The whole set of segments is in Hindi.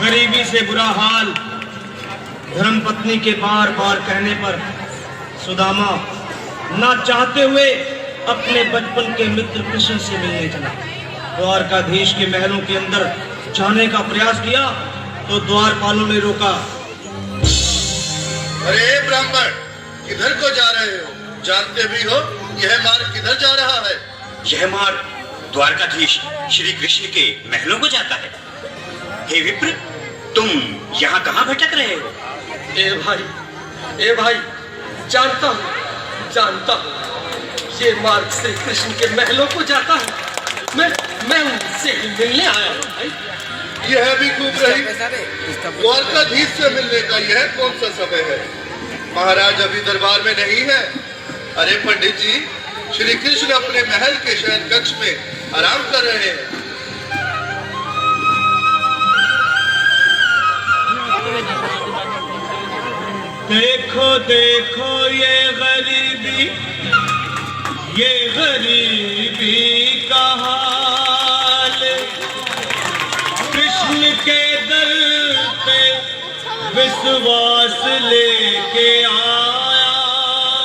गरीबी से बुरा हाल धर्मपत्नी के बार बार कहने पर सुदामा ना चाहते हुए अपने बचपन के मित्र कृष्ण से मिलने चला। द्वारकाधीश के महलों के अंदर जाने का प्रयास किया तो द्वारपालों ने रोका। अरे ब्राह्मण, किधर को जा रहे हो? जानते भी हो यह मार्ग किधर जा रहा है? यह मार्ग द्वारकाधीश श्री कृष्ण के महलों को जाता है। हे विप्र, तुम यहाँ कहाँ भटक रहे हो? ए भाई, जानता हूँ ये मार्ग श्री कृष्ण के महलों को जाता है। मैं उनसे ही मिलने आया हूँ भाई। यह भी खूब रही। द्वारकाधीश से मिलने का यह कौन सा समय है? महाराज अभी दरबार में नहीं है। अरे पंडित जी, श्री कृष्ण अपने महल के शयन कक्ष में आराम कर रहे हैं। देखो देखो ये गरीबी का हाल, कृष्ण के दर पे विश्वास लेके आया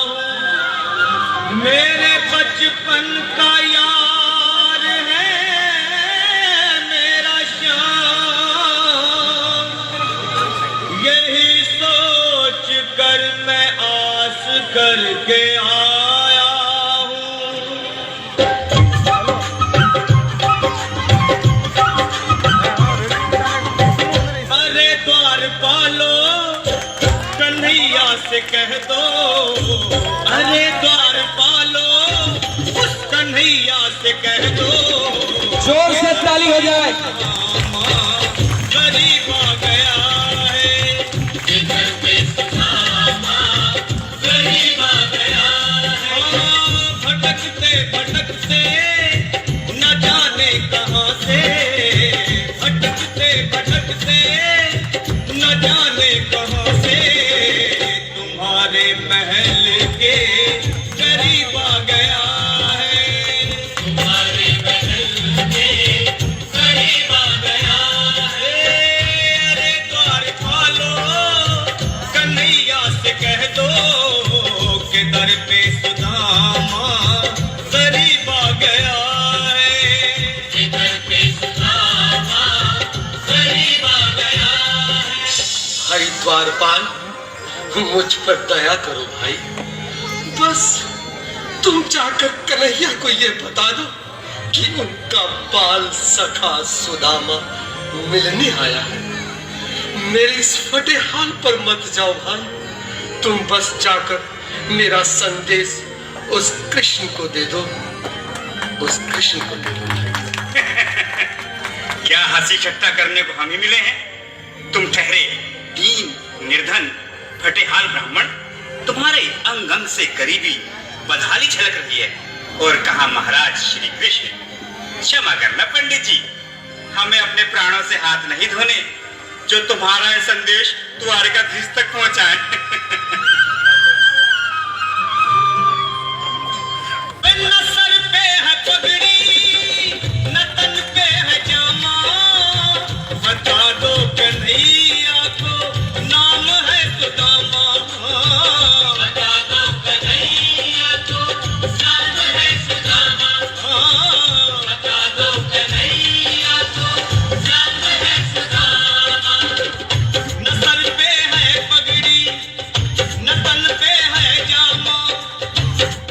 हूँ। मेरे बचपन का यार है मेरा श्याम, यही सोच कर मैं आस करके आया हूँ। अरे द्वारपालो कन्हैया से कह दो, अरे द्वारपालो उस कन्हैया से कह दो, जोर से ताली हो जाए। गरीब आ गया है इधर पे सुदामा, गरीब आ गया है। भटकते भटकते न जाने कहाँ से, भटकते भटकते न जाने कहाँ से, तुम्हारे महल के करीब आ गया है। तुम्हारे महल के करीब आ गया है। अरे द्वारपालो कन्हैया से कह दो कि दर पे सुदामा करीब आ गया है। दर पे सुदामा करीब आ गया है। भाई द्वारपाल, मुझ पर दया करो भाई। बस तुम जाकर कन्हैया को ये बता दो कि उनका बाल सखा सुदामा मिलने आया है। मेरे इस फटे हाल पर मत जाओ भाई, तुम बस जाकर मेरा संदेश उस कृष्ण को दे दो, उस कृष्ण को दे दो। क्या हंसी ठट्टा करने को हम ही मिले हैं? तुम ठहरे दीन निर्धन फटेहाल ब्राह्मण, तुम्हारे अंग अंग से गरीबी बदहाली झलक रही है। और कहा महाराज श्री कृष्ण। क्षमा करना पंडित जी, हमें अपने प्राणों से हाथ नहीं धोने जो तुम्हारा यह संदेश द्वारकाधीश तक पहुंचाए। न सर पे है पगड़ी न तन पे है जामा, बता दो कन्हैया को नाम है सुदामा। बता दो कन्हैया को नाम है सुदामा। बता दो कन्हैया को नाम है सुदामा। न सर पे है पगड़ी न तन पे है जामा,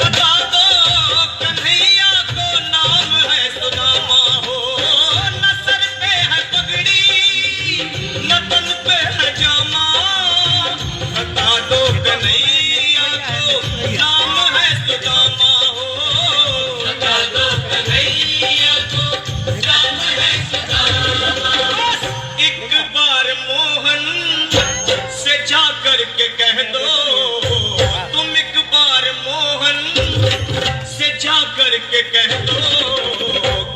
बता दो कन्हैया को नाम है सुदामा। हो न सर पे है पगड़ी न तन पे है जामा, बता दो कन्हैया को नाम है सुदामा। हो बता दो कन्हैया को नाम है सुदामा। एक बार मोहन से जा कर के कह दो, तुम एक बार मोहन से जा कर के कह दो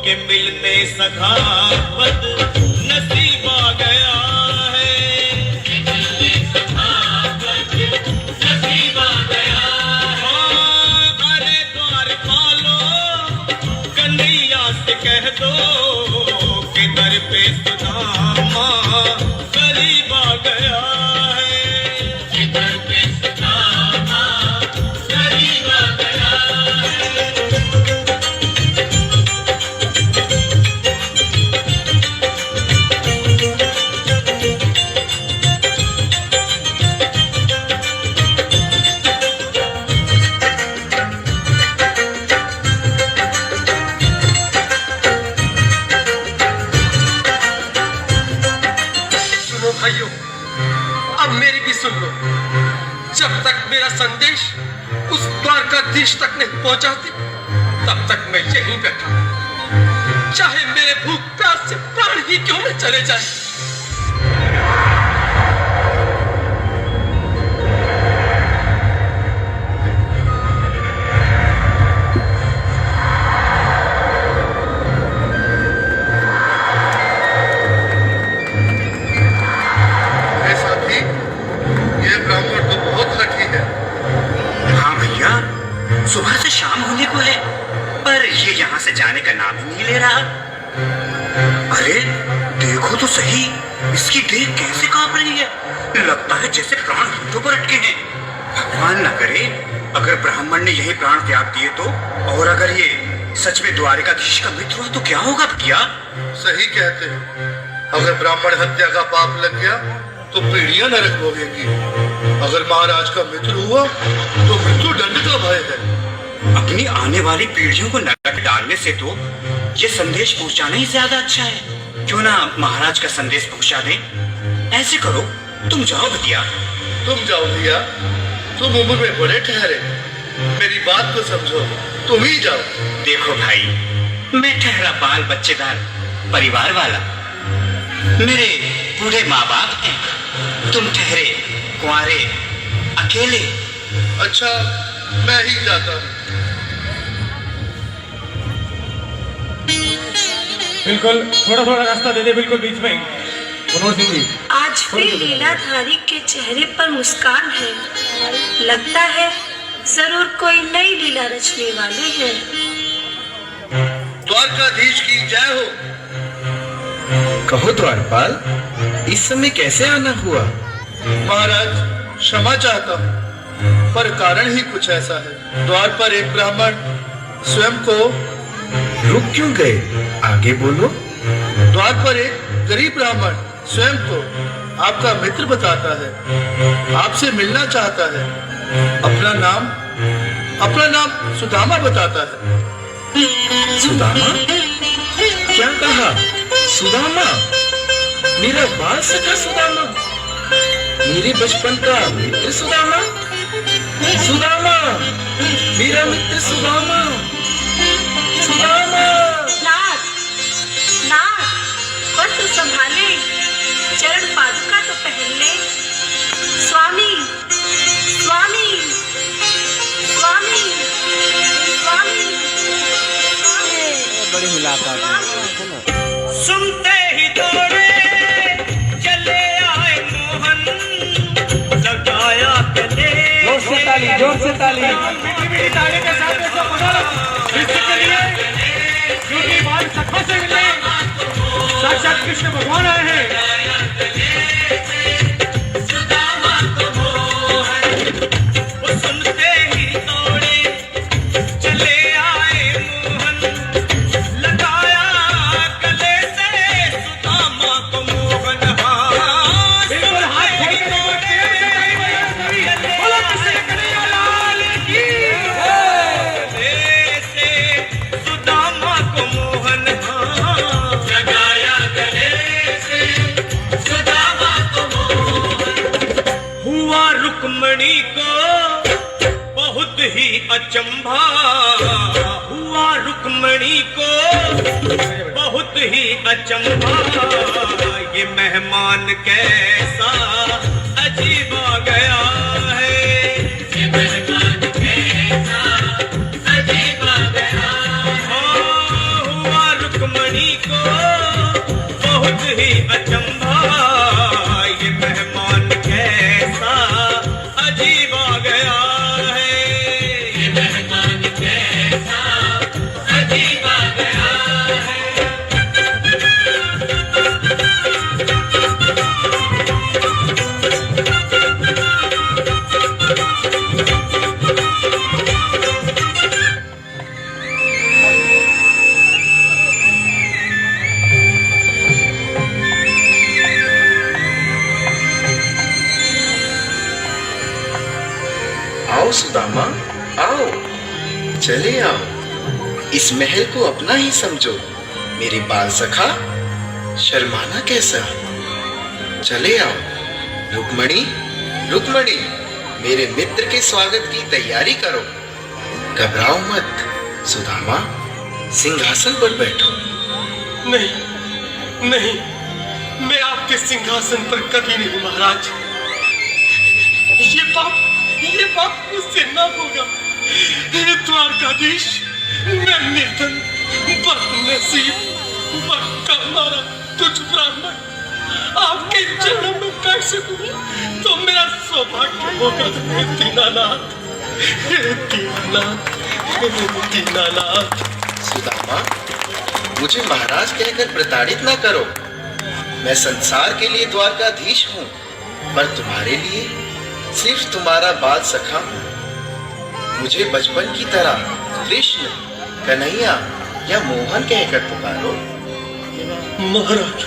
कि मिलने सखावत नसीब आ गया है। मिलने सखावत नसीब आ गया है। अरे द्वारपालो कन्हैया से कह दो कि दर पे सुदामा सुन लो, जब तक मेरा संदेश उस द्वारकाधीश तक नहीं पहुंचाती, तब तक मैं यहीं बैठा हूं। चाहे मेरे भूख प्यास से प्राण ही क्यों न चले जाए। सुबह से शाम होने को है, पर ये यहाँ से जाने का नाम ही नहीं ले रहा। अरे देखो तो सही, इसकी देह कैसे कांप रही है। लगता है जैसे प्राण हाथों पर अटके हैं। भगवान न करे अगर ब्राह्मण ने यही प्राण त्याग दिए तो, और अगर ये सच में द्वारकाधीश का मित्र हुआ तो क्या होगा भैया? सही कहते हो, अगर ब्राह्मण हत्या का पाप लग गया तो पीढ़ियां नरक भोगेंगी। अगर महाराज का मित्र हुआ तो मृत्यु दंड का भय है। अपनी आने वाली पीढ़ियों को नरक डालने से तो ये संदेश पहुंचाना ही ज्यादा अच्छा है। क्यों ना महाराज का संदेश पहुंचा दें। ऐसे करो, तुम जाओ भैया। तुम जाओ भैया, तुम उम्र में बड़े ठहरे, मेरी बात को समझो, तुम ही जाओ। देखो भाई, मैं ठहरा बाल बच्चेदार परिवार वाला, मेरे बूढ़े माँ बाप हैं, तुम ठहरे कुंवारे अकेले। अच्छा, मैं ही जाता हूँ। बिल्कुल, थोड़ा थोड़ा रास्ता दे दे, बिल्कुल बीच में। मनोहर सिंह जी, आज फिर लीलाधारी के चेहरे पर मुस्कान है। लगता है जरूर कोई नई लीला रचने वाले हैं। द्वारकाधीश की जय हो। कहो द्वारपाल, इस समय कैसे आना हुआ? महाराज, क्षमा चाहता हूँ, पर कारण ही कुछ ऐसा है। द्वार पर एक ब्राह्मण स्वयं को रुक क्यों गए? आगे बोलो। द्वार पर एक गरीब ब्राह्मण स्वयं को आपका मित्र बताता है, आपसे मिलना चाहता है। अपना नाम सुदामा बताता है। सुदामा? क्या कहा? सुदामा? मेरा बाल सखा सुदामा? मेरे बचपन का मित्र सुदामा? सुदामा, मेरा मित्र सुदामा, सुदामा। नाथ, नाथ, वस्त्र तो संभाले, चरण पादुका तो पहन ले। स्वामी, स्वामी, स्वामी, स्वामी, बड़ी मुलाकात है। सुनते ही दौड़े चले आए मोहन, लगाया गले। जोर से ताली, जोर से ताली। मीठी ताली के साथ इसको बजाओ। इसके लिए क्योंकि बाल सखा से मिले, साक्षात कृष्ण भगवान आए हैं। रुक्मणी को बहुत ही अचंभा हुआ, रुक्मणी को बहुत ही अचंभा। ये मेहमान कैसा अजीब आ गया है, ये मेहमान कैसा अजीब आ गया है। हुआ रुक्मणी को बहुत ही अचंभा, ये मेहमान कैसा अजीब आ गया है, ये मेहमान कैसा अजीब आ गया है। आओ सुदामा, आओ, चले आओ। इस महल को अपना ही समझो। मेरे बाल सखा, शर्माना कैसा? चले आओ। रुक्मणी, रुक्मणी, मेरे मित्र के स्वागत की तैयारी करो। घबराओ मत सुदामा, सिंहासन पर बैठो। नहीं नहीं, मैं आपके सिंहासन पर कभी नहीं महाराज। ये पाप मुझसे ना होगा। द्वारकाधीश, मैं निर्धन, बदनसीब, मक्का मारा तुझ ब्राह्मण आपके चरणों में बैठ सकूं तो मेरा सौभाग्य होगा। दीनानाथ, दीनानाथ, दीनानाथ। सुदामा, मुझे महाराज कहकर प्रताड़ित ना करो। मैं संसार के लिए द्वारकाधीश हूँ, पर तुम्हारे लिए सिर्फ तुम्हारा बाल सखा हूँ। मुझे बचपन की तरह कृष्ण, कन्हैया या मोहन कहकर पुकारो। महाराज,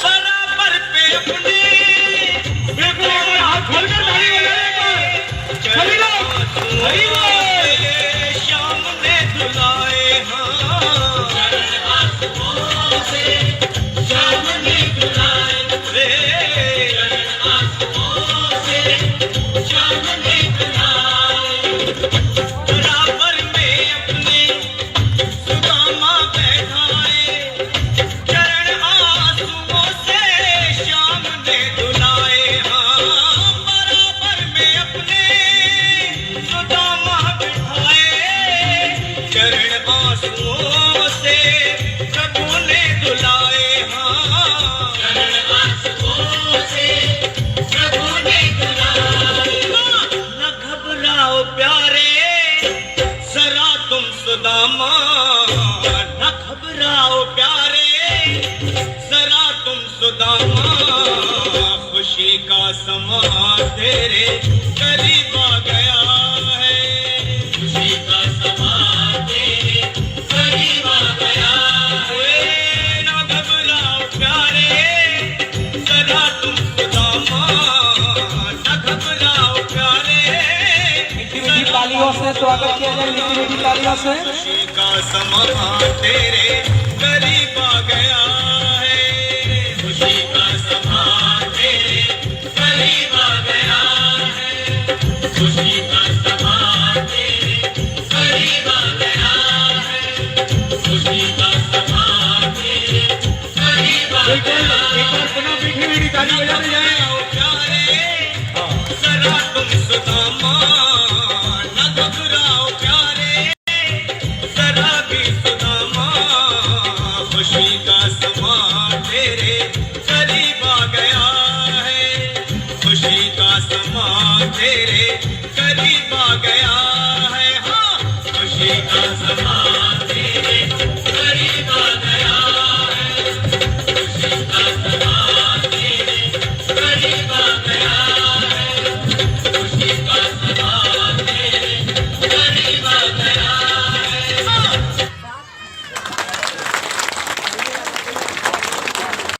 बराबर पे अपने श्याम ने दुलाए, श्याम ने दुलाए रे, श्याम ने दुलाए। बराबर में अपने सुदामा बैठाए, चरण आंसुओं से श्याम ने दुलाए। बराबर में अपने सुदामा बैठाए, चरण आंसुओं से प्रभु ने दुलाए। चरण आंसुओं से प्रभु ने दुलाए। न घबराओ प्यारे जरा तुम सुदामा, न घबराओ प्यारे जरा तुम सुदामा। खुशी का समा तेरे करीब आ गया है, खुशी का समा तेरे करीब आ गया है। न घबराओ प्यारे जरा तुम सुदामा, न घबराओ प्यारे तालियों से स्वागत किया जाए, मीठी मीठी तालियों से। खुशी का समा तेरे करीब आ गया है, खुशी का समा तेरे करीब आ गया है, खुशी का समा तेरे करीब आ गया है, खुशी का समा तेरे करीब आ गया है। एक बार पुनः मीठी मीठी ताली बजाते